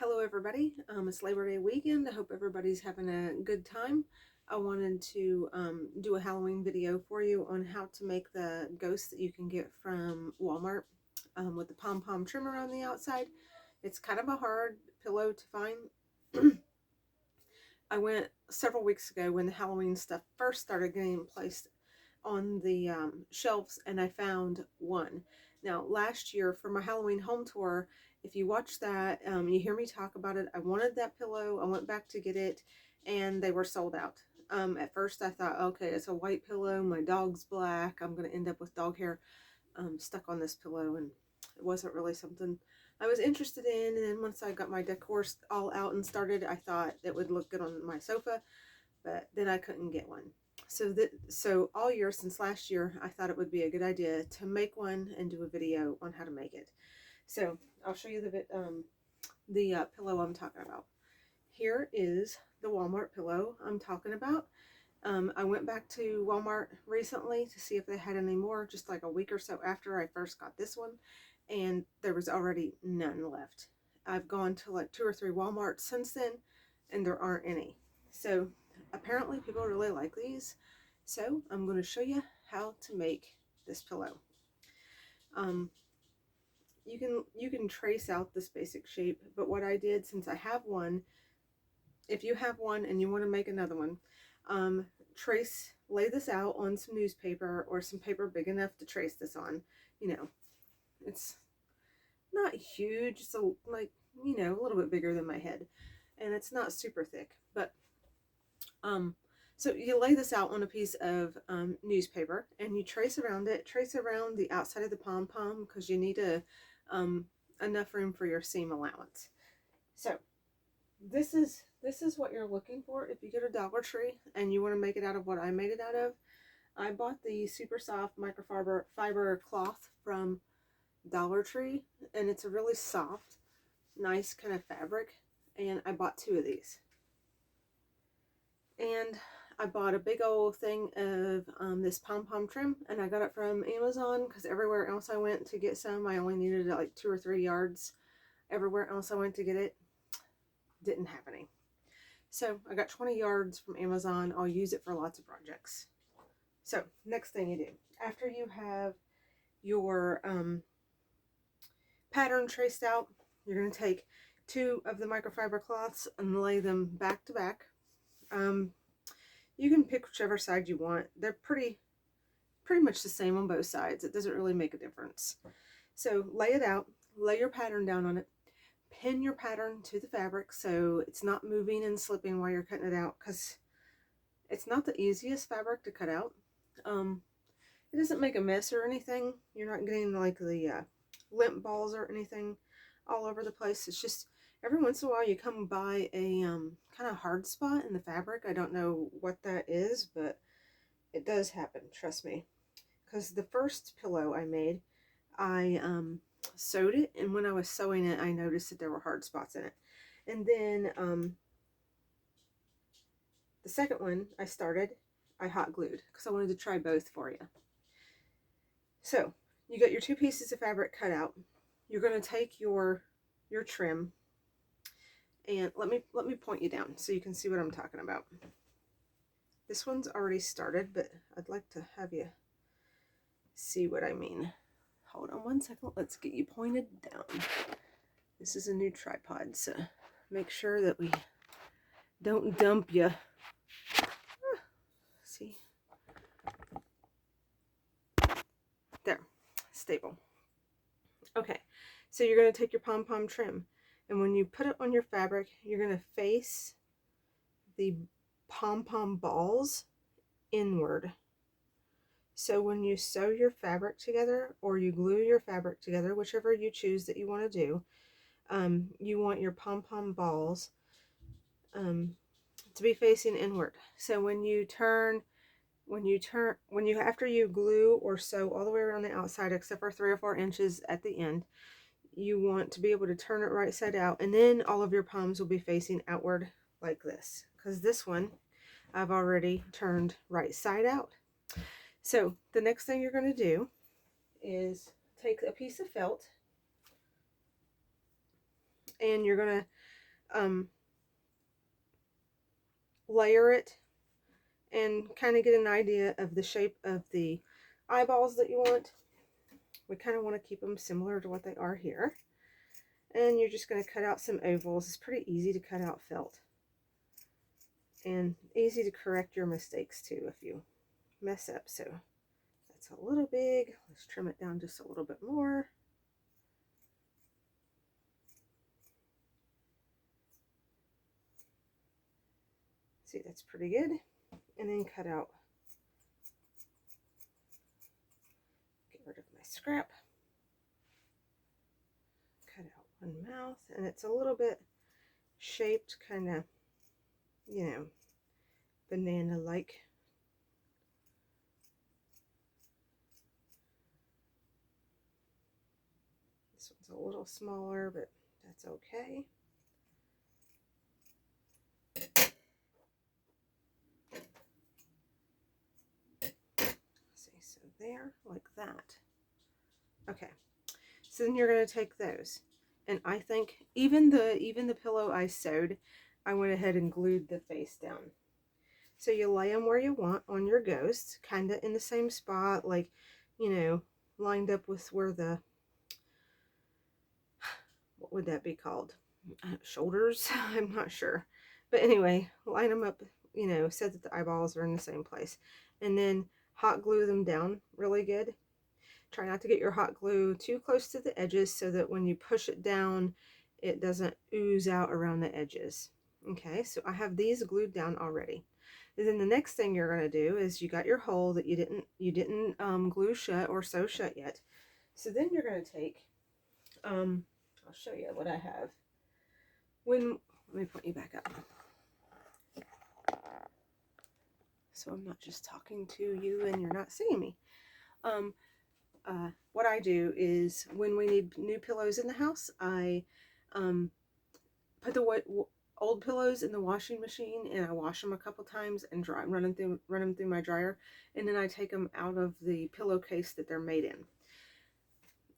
Hello everybody, it's Labor Day weekend. I hope everybody's having a good time. I wanted to do a Halloween video for you on how to make the ghost that you can get from Walmart with the pom-pom trimmer on the outside. It's kind of a hard pillow to find. I went several weeks ago when the Halloween stuff first started getting placed on the shelves, and I found one. Now, last year for my Halloween home tour, if you watch that, you hear me talk about it. I wanted that pillow. I went back to get it, and they were sold out. At first, I thought, okay, it's a white pillow. My dog's black. I'm going to end up with dog hair stuck on this pillow, and it wasn't really something I was interested in. And then once I got my decor all out and started, I thought it would look good on my sofa, but then I couldn't get one. So all year since last year, I thought it would be a good idea to make one and do a video on how to make it. So I'll show you the pillow I'm talking about. Here is the Walmart pillow I'm talking about. I went back to Walmart recently to see if they had any more, just like a week or so after I first got this one, and there was already none left. I've gone to like 2 or 3 Walmarts since then, and there aren't any. So apparently people really like these. So I'm going to show you how to make this pillow. You can trace out this basic shape, but what I did, since I have one, if you have one and you want to make another one, lay this out on some newspaper or some paper big enough to trace this on. You know, it's not huge, so like, you know, a little bit bigger than my head, and it's not super thick, but so you lay this out on a piece of newspaper, and you trace around it, trace around the outside of the pom-pom, because you need enough room for your seam allowance. So this is what you're looking for if you go to Dollar Tree and you want to make it out of what I made it out of. I bought the super soft microfiber cloth from Dollar Tree, and it's a really soft, nice kind of fabric, and I bought 2 of these. And I bought a big old thing of this pom-pom trim, and I got it from Amazon, because everywhere else I went to get some, I only needed like 2 or 3 yards. Everywhere else I went to get it, didn't have any. So I got 20 yards from Amazon. I'll use it for lots of projects. So next thing you do, after you have your pattern traced out, you're going to take 2 of the microfiber cloths and lay them back to back. You can pick whichever side you want. They're pretty much the same on both sides. It doesn't really make a difference. So lay it out, lay your pattern down on it, pin your pattern to the fabric so it's not moving and slipping while you're cutting it out, because it's not the easiest fabric to cut out. It doesn't make a mess or anything. You're not getting like the lint balls or anything all over the place. It's just every once in a while you come by a kind of hard spot in the fabric. I don't know what that is, but it does happen, trust me. Because the first pillow I made, I sewed it, and when I was sewing it, I noticed that there were hard spots in it. And then the second one I hot glued, because I wanted to try both for you. So you got your 2 pieces of fabric cut out. You're going to take your trim, and let me point you down so you can see what I'm talking about. This one's already started, but I'd like to have you see what I mean. Hold on one second. Let's get you pointed down. This is a new tripod, so make sure that we don't dump you. See? There. Stable. Okay. So you're going to take your pom-pom trim, and when you put it on your fabric, you're going to face the pom-pom balls inward. So when you sew your fabric together, or you glue your fabric together, whichever you choose that you want to do, you want your pom-pom balls to be facing inward. So after you glue or sew all the way around the outside, except for 3 or 4 inches at the end, you want to be able to turn it right side out, and then all of your poms will be facing outward like this, because this one I've already turned right side out. So the next thing you're going to do is take a piece of felt, and you're going to layer it and kind of get an idea of the shape of the eyeballs that you want. We kind of want to keep them similar to what they are here. And you're just going to cut out some ovals. It's pretty easy to cut out felt. And easy to correct your mistakes too if you mess up. So that's a little big. Let's trim it down just a little bit more. See, that's pretty good. And then cut out. Get rid of my scrap. Cut out one mouth. And it's a little bit shaped, kind of, you know, banana-like. This one's a little smaller, but that's okay. See, so there, like that. Okay, so then you're going to take those, and I think even the pillow I sewed, I went ahead and glued the face down. So you lay them where you want on your ghost, kind of in the same spot, like, you know, lined up with where the, what would that be called? Shoulders? I'm not sure. But anyway, line them up, you know, so that the eyeballs are in the same place. And then hot glue them down really good. Try not to get your hot glue too close to the edges so that when you push it down, it doesn't ooze out around the edges. Okay, so I have these glued down already. And then the next thing you're going to do is you got your hole that you didn't glue shut or sew shut yet. So then you're going to take, I'll show you what I have. Let me point you back up, so I'm not just talking to you and you're not seeing me. What I do is when we need new pillows in the house, I put the old pillows in the washing machine and I wash them a couple times and run them through my dryer, and then I take them out of the pillowcase that they're made in.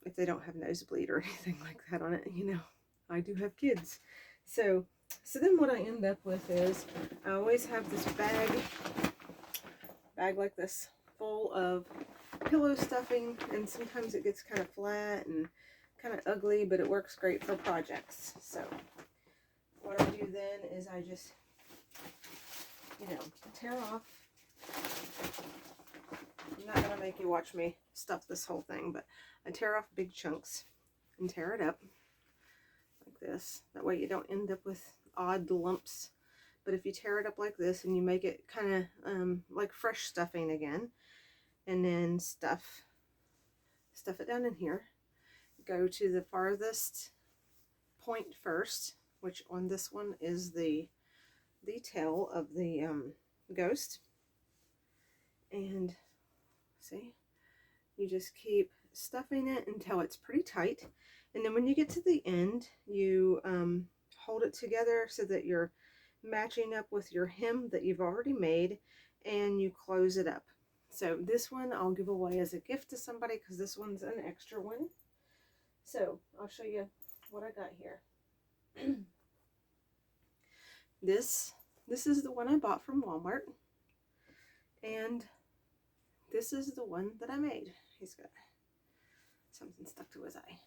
If they don't have nosebleed or anything like that on it, you know, I do have kids. So then what I end up with is I always have this bag like this full of pillow stuffing, and sometimes it gets kind of flat and kind of ugly, but it works great for projects. So what I do then is I just, you know, tear off. I'm not going to make you watch me stuff this whole thing, but I tear off big chunks and tear it up like this. That way you don't end up with odd lumps. But if you tear it up like this and you make it kind of like fresh stuffing again, and then stuff it down in here, go to the farthest point first, which on this one is the tail of the ghost, and see, you just keep stuffing it until it's pretty tight, and then when you get to the end, you hold it together so that you're matching up with your hem that you've already made, and you close it up. So this one I'll give away as a gift to somebody because this one's an extra one. So I'll show you what I got here. This is the one I bought from Walmart, and this is the one that I made. He's got something stuck to his eye.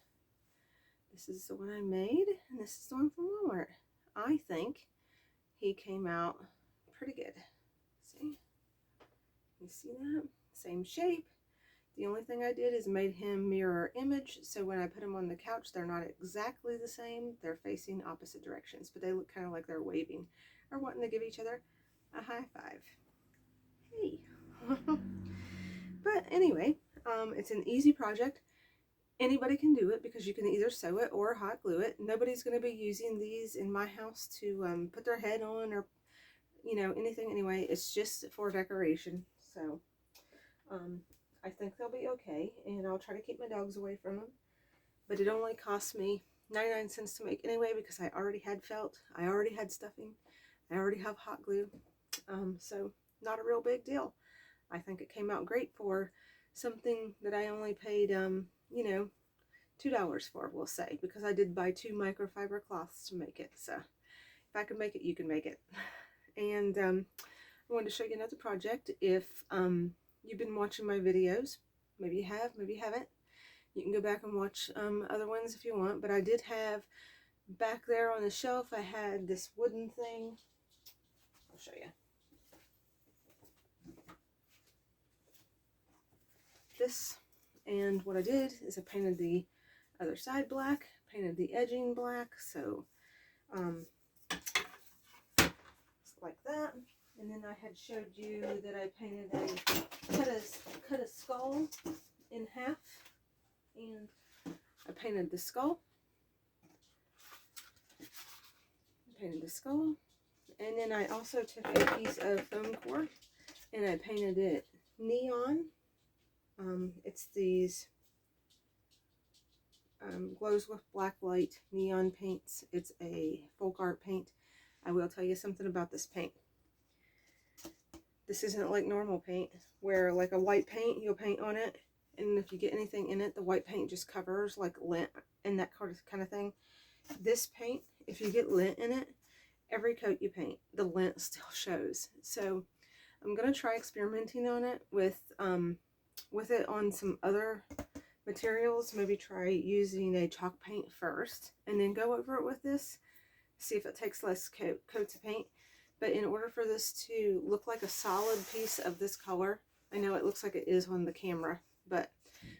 This is the one I made, and this is the one from Walmart. I think he came out pretty good. See? You see that? Same shape. The only thing I did is made him mirror image, so when I put him on the couch, they're not exactly the same. They're facing opposite directions, but they look kind of like they're waving or wanting to give each other a high five. Hey. But anyway, it's an easy project. Anybody can do it because you can either sew it or hot glue it. Nobody's going to be using these in my house to put their head on or, you know, anything anyway. It's just for decoration. So I think they'll be okay, and I'll try to keep my dogs away from them. But it only cost me 99 cents to make anyway because I already had felt, I already had stuffing, I already have hot glue. So not a real big deal. I think it came out great for something that I only paid, you know, $2 for, we'll say, because I did buy 2 microfiber cloths to make it. So if I can make it, you can make it. And I wanted to show you another project. If you've been watching my videos, maybe you have, maybe you haven't, you can go back and watch other ones if you want. But I did have back there on the shelf, I had this wooden thing. I'll show you. This, and what I did is I painted the other side black, painted the edging black, so like that. And then I had showed you that I painted cut a skull in half, and I painted the skull. And then I also took a piece of foam core and I painted it neon. It's these glows with black light neon paints. It's a folk art paint. I will tell you something about this paint. This isn't like normal paint where like a white paint you'll paint on it, and if you get anything in it, the white paint just covers, like lint and that kind of thing. This paint, if you get lint in it, every coat you paint, the lint still shows. So I'm gonna try experimenting on it with it on some other materials. Maybe try using a chalk paint first and then go over it with this, see if it takes less coats of paint. But in order for this to look like a solid piece of this color, I know it looks like it is on the camera, but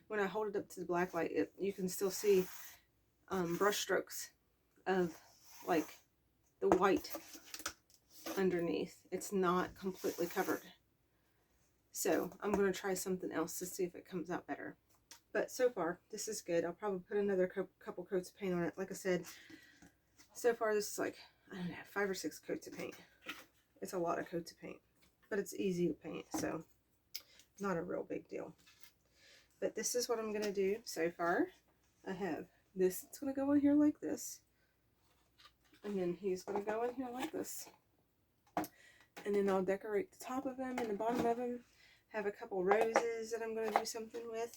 when I hold it up to the black light, you can still see brush strokes of like the white underneath. It's not completely covered. So I'm going to try something else to see if it comes out better. But so far, this is good. I'll probably put another couple coats of paint on it. Like I said, so far this is like, I don't know, 5 or 6 coats of paint. It's a lot of coats of paint, but it's easy to paint, so not a real big deal. But this is what I'm going to do so far. I have this. It's going to go in here like this. And then he's going to go in here like this. And then I'll decorate the top of him and the bottom of him. Have a couple roses that I'm going to do something with.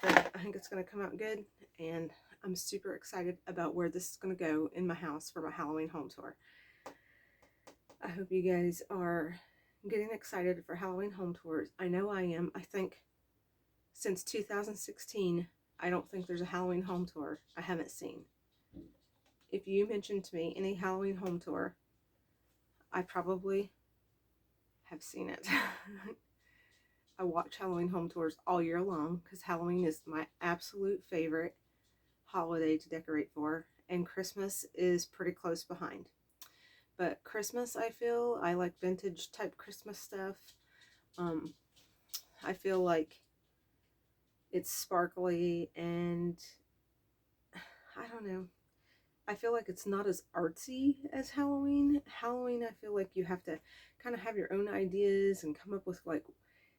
But I think it's going to come out good. And I'm super excited about where this is going to go in my house for my Halloween home tour. I hope you guys are getting excited for Halloween home tours. I know I am. I think since 2016, I don't think there's a Halloween home tour I haven't seen. If you mention to me any Halloween home tour, I probably have seen it. I watch Halloween home tours all year long because Halloween is my absolute favorite holiday to decorate for, and Christmas is pretty close behind. But Christmas, I like vintage type Christmas stuff. I feel like it's sparkly and I don't know. I feel like it's not as artsy as Halloween. Halloween, I feel like you have to kind of have your own ideas and come up with like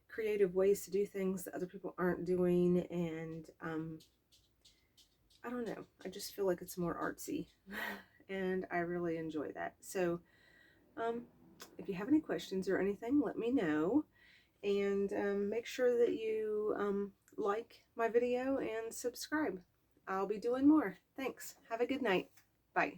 creative ways to do things that other people aren't doing. And I don't know. I just feel like it's more artsy. And I really enjoy that. So if you have any questions or anything, let me know. And make sure that you like my video and subscribe. I'll be doing more. Thanks. Have a good night. Bye.